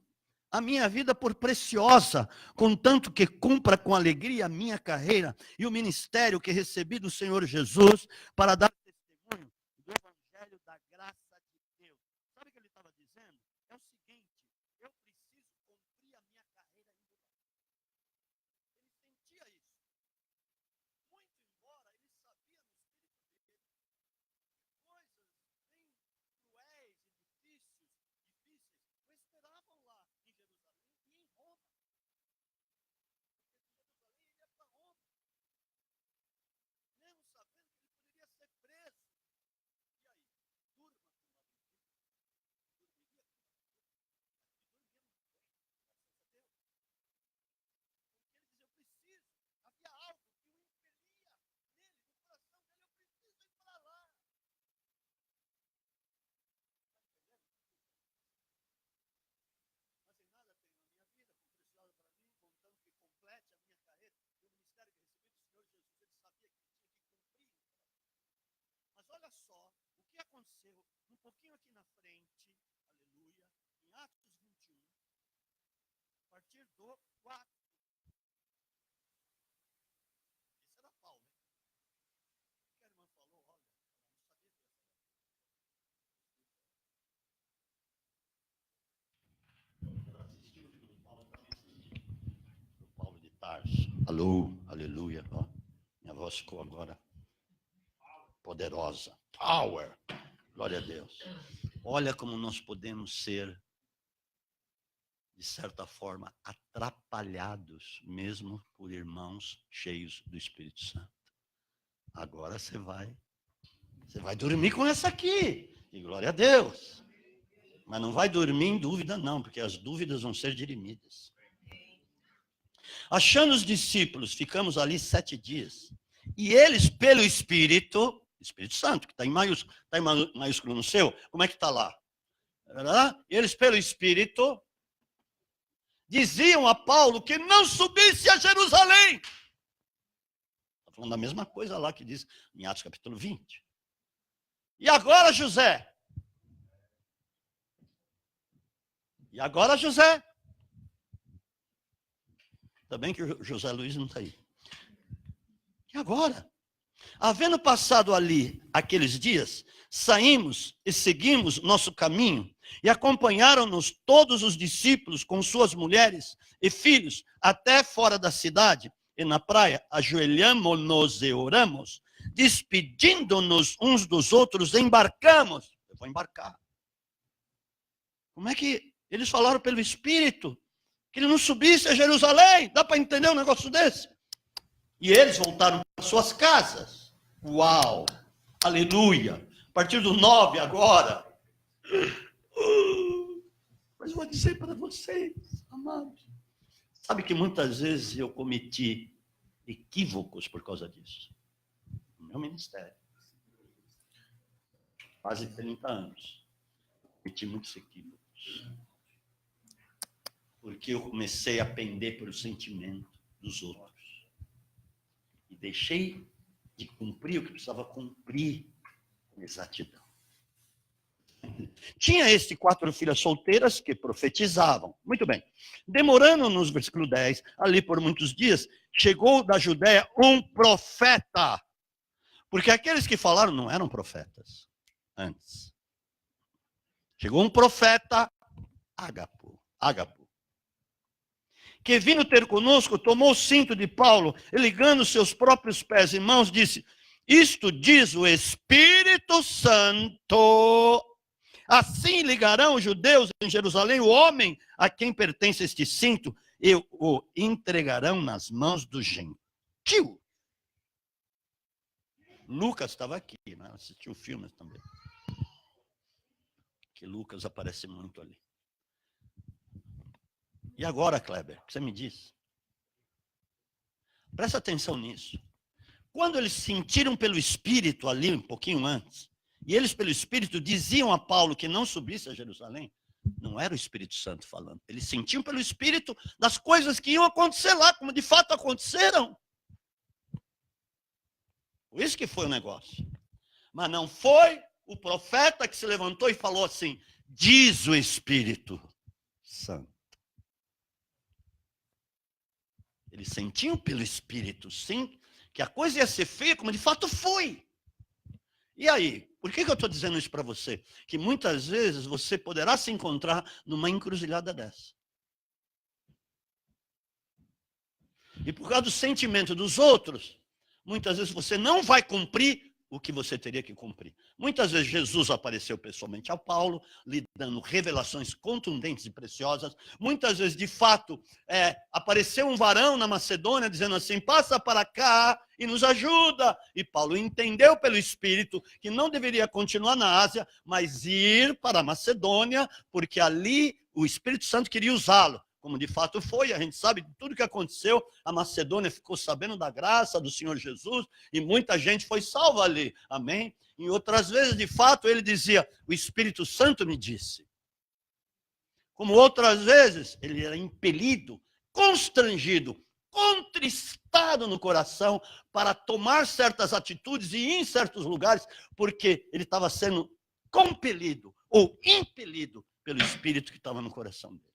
a minha vida por preciosa, contanto que cumpra com alegria a minha carreira e o ministério que recebi do Senhor Jesus para dar testemunho do Evangelho da graça de Deus. Sabe o que ele estava dizendo? É o seguinte, eu preciso cumprir a minha carreira em Ele sentia isso. Muito embora ele sabia no espírito dele coisas bem cruéis e difíceis o esperavam lá em Jerusalém e em Roma. Porque de Jerusalém ele ia para Roma. Mesmo sabendo que ele poderia ser preso. E aí? Durma com uma bebida. Dormiria com uma bebida. E dormia muito bem, graças a Deus. Porque ele dizia, eu preciso. Havia algo que o impelia nele, no coração dele, eu preciso ir para lá. Mas em nada tenho na minha vida por preciosa para mim, contando que complete a minha carreira e o ministério que recebi do Senhor Jesus. Ele sabia que ele tinha que cumprir. Mas olha só o que aconteceu um pouquinho aqui na frente, aleluia, em Atos 21, a partir do 4. Esse era Paulo, hein? O que a irmã falou, olha, ela não sabia que essa Paulo de Tarso. Alô, aleluia. Ó, minha voz ficou agora poderosa. Power. Glória a Deus. Olha como nós podemos ser, de certa forma, atrapalhados, mesmo por irmãos cheios do Espírito Santo. Agora você vai dormir com essa aqui. E glória a Deus. Mas não vai dormir em dúvida, não, porque as dúvidas vão ser dirimidas. Achando os discípulos, ficamos ali 7 dias. E eles, pelo Espírito Santo, que está em maiúsculo no seu, como é que está lá? Eles, pelo Espírito, diziam a Paulo que não subisse a Jerusalém. Está falando a mesma coisa lá que diz em Atos capítulo 20. E agora, José, E agora José? Ainda bem que o José Luiz não está aí. E agora? Havendo passado ali aqueles dias, saímos e seguimos nosso caminho, e acompanharam-nos todos os discípulos com suas mulheres e filhos, até fora da cidade, e na praia, ajoelhamo-nos e oramos, despedindo-nos uns dos outros, embarcamos. Eu vou embarcar. Como é que eles falaram pelo Espírito que ele não subisse a Jerusalém? Dá para entender um negócio desse? E eles voltaram para suas casas. Uau! Aleluia! A partir do 9 agora. Mas vou dizer para vocês, amados, sabe que muitas vezes eu cometi equívocos por causa disso. No meu ministério. Quase 30 anos. Cometi muitos equívocos. Porque eu comecei a pender pelo sentimento dos outros. E deixei de cumprir o que precisava cumprir com exatidão. Tinha 4 filhas solteiras que profetizavam. Muito bem. Demorando nos versículo 10, ali por muitos dias, chegou da Judéia um profeta. Porque aqueles que falaram não eram profetas antes. Chegou um profeta, Ágapo, que vindo ter conosco, tomou o cinto de Paulo, e ligando seus próprios pés e mãos, disse: isto diz o Espírito Santo, assim ligarão os judeus em Jerusalém o homem a quem pertence este cinto, e o entregarão nas mãos do gentio. Lucas estava aqui, né? Assistiu filmes também. Que Lucas aparece muito ali. E agora, Kleber, o que você me diz? Presta atenção nisso. Quando eles sentiram pelo Espírito ali, um pouquinho antes, e eles pelo Espírito diziam a Paulo que não subisse a Jerusalém, não era o Espírito Santo falando. Eles sentiam pelo Espírito das coisas que iam acontecer lá, como de fato aconteceram. Por isso que foi o negócio. Mas não foi o profeta que se levantou e falou assim: diz o Espírito Santo. Eles sentiam pelo Espírito, sim, que a coisa ia ser feia, como de fato foi. E aí, por que eu estou dizendo isso para você? Que muitas vezes você poderá se encontrar numa encruzilhada dessa. E por causa do sentimento dos outros, muitas vezes você não vai cumprir o que você teria que cumprir. Muitas vezes Jesus apareceu pessoalmente a Paulo, lhe dando revelações contundentes e preciosas. Muitas vezes, de fato, apareceu um varão na Macedônia dizendo assim: passa para cá e nos ajuda. E Paulo entendeu pelo Espírito que não deveria continuar na Ásia, mas ir para a Macedônia, porque ali o Espírito Santo queria usá-lo. Como de fato foi, a gente sabe de tudo que aconteceu, a Macedônia ficou sabendo da graça do Senhor Jesus e muita gente foi salva ali, amém? Em outras vezes, de fato, ele dizia: o Espírito Santo me disse. Como outras vezes, ele era impelido, constrangido, contristado no coração para tomar certas atitudes e ir em certos lugares, porque ele estava sendo compelido ou impelido pelo Espírito que estava no coração dele.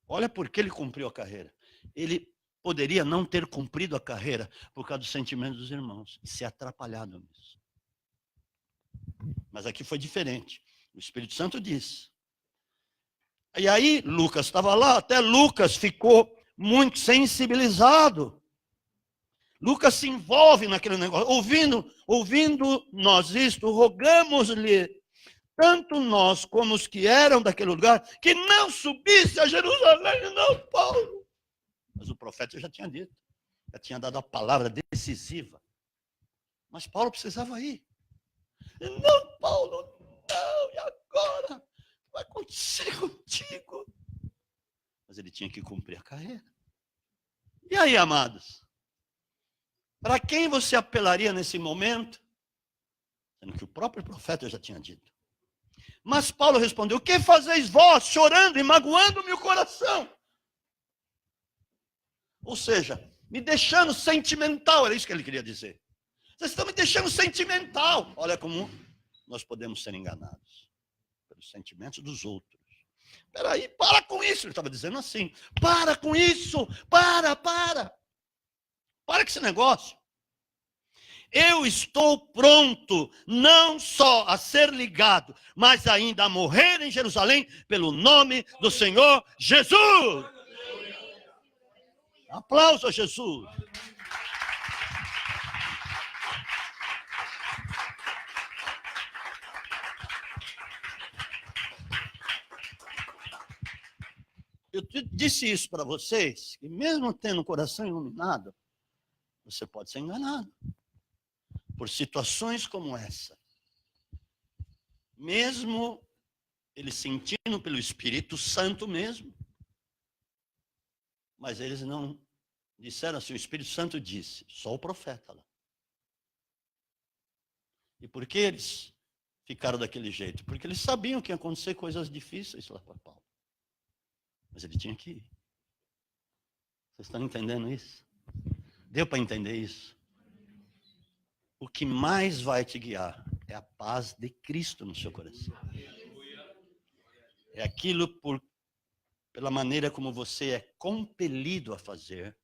Olha por que ele cumpriu a carreira. Ele poderia não ter cumprido a carreira por causa dos sentimentos dos irmãos e ser atrapalhado nisso. Mas aqui foi diferente. O Espírito Santo disse. E aí Lucas estava lá, até Lucas ficou muito sensibilizado. Lucas se envolve naquele negócio. Ouvindo nós isto, rogamos-lhe, tanto nós como os que eram daquele lugar, que não subisse a Jerusalém, não, Paulo. Mas o profeta já tinha dito, já tinha dado a palavra decisiva. Mas Paulo precisava ir. Não, Paulo, não, e agora? Vai acontecer contigo. Mas ele tinha que cumprir a carreira. E aí, amados? Para quem você apelaria nesse momento? Sendo que o próprio profeta já tinha dito. Mas Paulo respondeu: o que fazeis vós, chorando e magoando o meu coração? Ou seja, me deixando sentimental, era isso que ele queria dizer. Vocês estão me deixando sentimental. Olha como nós podemos ser enganados pelos sentimentos dos outros. Peraí, para com isso. Ele estava dizendo assim, para com isso, para com esse negócio. Eu estou pronto, não só a ser ligado, mas ainda a morrer em Jerusalém, pelo nome do Senhor Jesus. Aplauso a Jesus. Eu disse isso para vocês, que mesmo tendo o coração iluminado, você pode ser enganado por situações como essa. Mesmo eles sentindo pelo Espírito Santo mesmo, mas eles não disseram assim, o Espírito Santo disse, só o profeta lá. E por que eles ficaram daquele jeito? Porque eles sabiam que ia acontecer coisas difíceis lá para Paulo. Mas ele tinha que ir. Vocês estão entendendo isso? Deu para entender isso? O que mais vai te guiar é a paz de Cristo no seu coração. É aquilo pela maneira como você é compelido a fazer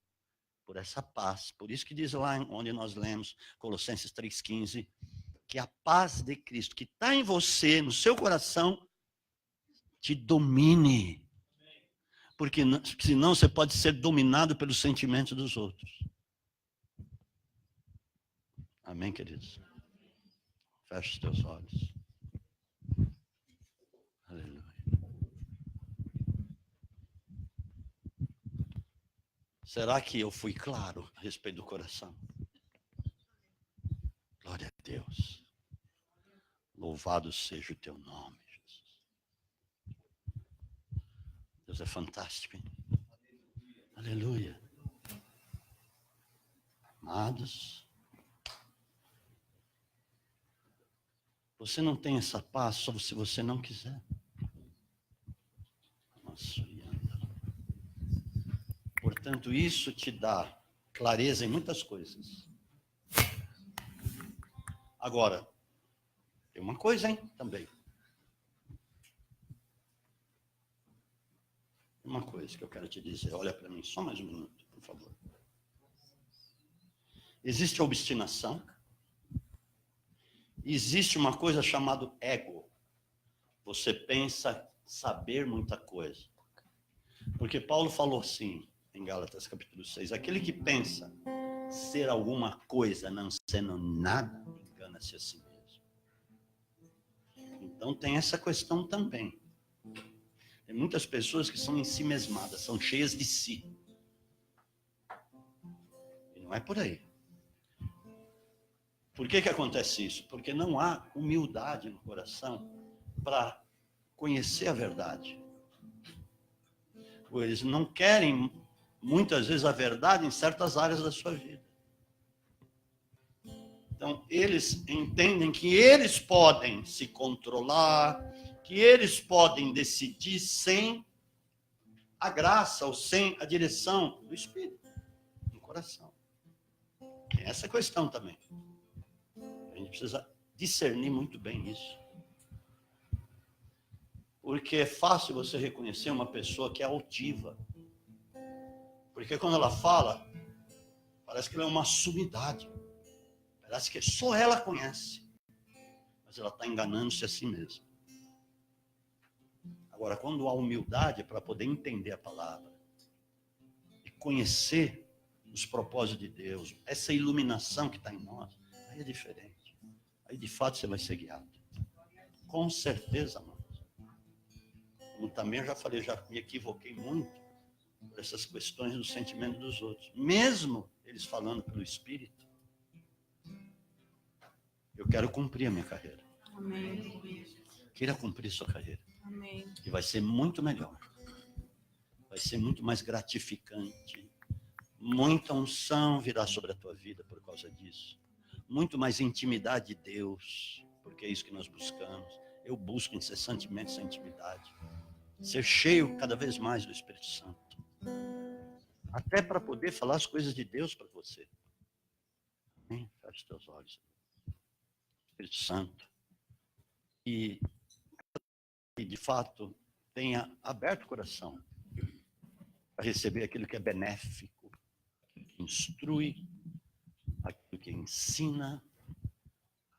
por essa paz. Por isso que diz lá onde nós lemos Colossenses 3,15, que a paz de Cristo que está em você, no seu coração, te domine. Porque senão você pode ser dominado pelos sentimentos dos outros. Amém, queridos? Feche os teus olhos. Aleluia. Será que eu fui claro a respeito do coração? Glória a Deus. Louvado seja o teu nome, Jesus. Deus é fantástico, hein? Aleluia. Amados, você não tem essa paz só se você não quiser. Portanto, isso te dá clareza em muitas coisas. Agora, tem uma coisa, hein, também. Uma coisa que eu quero te dizer. Olha para mim, só mais um minuto, por favor. Existe a obstinação. Existe uma coisa chamada ego. Você pensa saber muita coisa. Porque Paulo falou assim, em Gálatas capítulo 6, aquele que pensa ser alguma coisa, não sendo nada, engana-se a si mesmo. Então tem essa questão também. Tem muitas pessoas que são ensimesmadas, são cheias de si. E não é por aí. Por que acontece isso? Porque não há humildade no coração para conhecer a verdade. Eles não querem, muitas vezes, a verdade em certas áreas da sua vida. Então, eles entendem que eles podem se controlar, que eles podem decidir sem a graça ou sem a direção do Espírito no coração. Tem essa questão também. A gente precisa discernir muito bem isso. Porque é fácil você reconhecer uma pessoa que é altiva. Porque quando ela fala, parece que ela é uma sumidade. Parece que só ela conhece. Mas ela está enganando-se a si mesma. Agora, quando há humildade para poder entender a palavra e conhecer os propósitos de Deus, essa iluminação que está em nós, aí é diferente. Aí, de fato, você vai ser guiado. Com certeza, mano. Como também eu já falei, já me equivoquei muito por essas questões do sentimento dos outros. Mesmo eles falando pelo Espírito, eu quero cumprir a minha carreira. Amém. Queira cumprir sua carreira. Amém. E vai ser muito melhor. Vai ser muito mais gratificante. Muita unção virá sobre a tua vida por causa disso. Muito mais intimidade de Deus, porque é isso que nós buscamos. Eu busco incessantemente essa intimidade. Ser cheio cada vez mais do Espírito Santo. Até para poder falar as coisas de Deus para você. Amém? Feche teus olhos. Espírito Santo. E de fato, tenha aberto o coração para receber aquilo que é benéfico, aquilo que instrui, aquilo que ensina,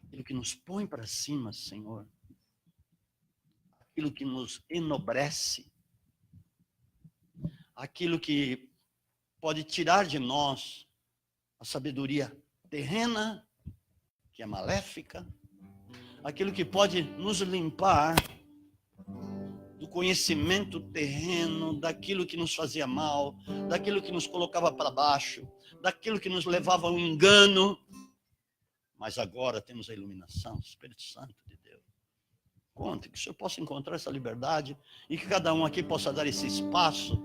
aquilo que nos põe para cima, Senhor, aquilo que nos enobrece, aquilo que pode tirar de nós a sabedoria terrena, que é maléfica, aquilo que pode nos limpar do conhecimento terreno, daquilo que nos fazia mal, daquilo que nos colocava para baixo, daquilo que nos levava ao engano. Mas agora temos a iluminação, o Espírito Santo de Deus. Conte que o Senhor possa encontrar essa liberdade e que cada um aqui possa dar esse espaço,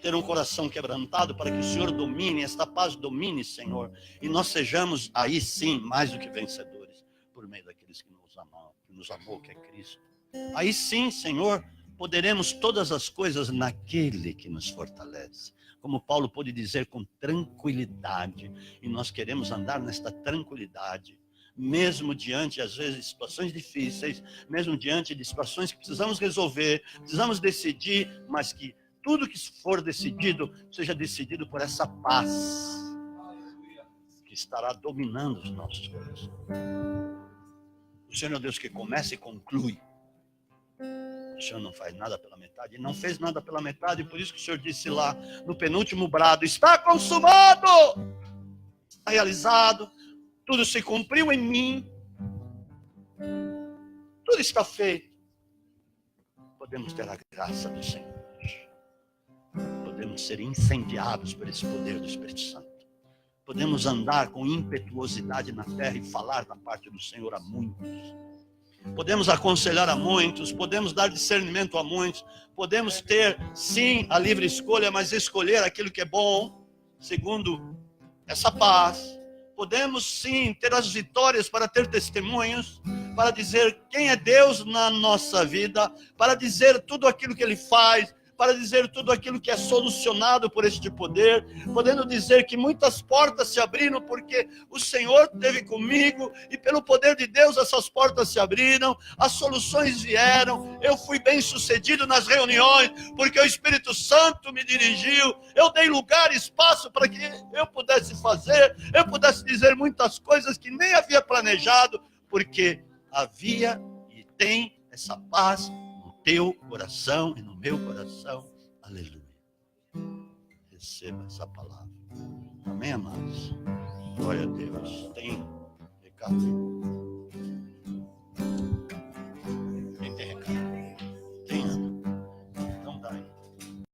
ter um coração quebrantado para que o Senhor domine, esta paz domine, Senhor, e nós sejamos aí sim mais do que vencedores por meio daqueles que nos amou, que é Cristo. Aí sim, Senhor, poderemos todas as coisas naquele que nos fortalece. Como Paulo pôde dizer, com tranquilidade. E nós queremos andar nesta tranquilidade, mesmo diante, às vezes, de situações difíceis, mesmo diante de situações que precisamos resolver, precisamos decidir, mas que tudo que for decidido, seja decidido por essa paz que estará dominando os nossos corações. O Senhor é o Deus que começa e conclui. O Senhor não faz nada pela metade, e não fez nada pela metade, por isso que o Senhor disse lá no penúltimo brado: está consumado, está realizado, tudo se cumpriu em mim, tudo está feito. Podemos ter a graça do Senhor, podemos ser incendiados por esse poder do Espírito Santo, podemos andar com impetuosidade na terra e falar da parte do Senhor a muitos. Podemos aconselhar a muitos, podemos dar discernimento a muitos, podemos ter, sim, a livre escolha, mas escolher aquilo que é bom, segundo essa paz. Podemos, sim, ter as vitórias para ter testemunhos, para dizer quem é Deus na nossa vida, para dizer tudo aquilo que Ele faz, para dizer tudo aquilo que é solucionado por este poder, podendo dizer que muitas portas se abriram porque o Senhor esteve comigo e pelo poder de Deus essas portas se abriram, as soluções vieram, eu fui bem sucedido nas reuniões porque o Espírito Santo me dirigiu, eu dei lugar e espaço para que eu pudesse fazer, eu pudesse dizer muitas coisas que nem havia planejado, porque havia e tem essa paz teu coração e no meu coração. Aleluia. Receba essa palavra. Amém, amados? Glória a Deus. Tem recado.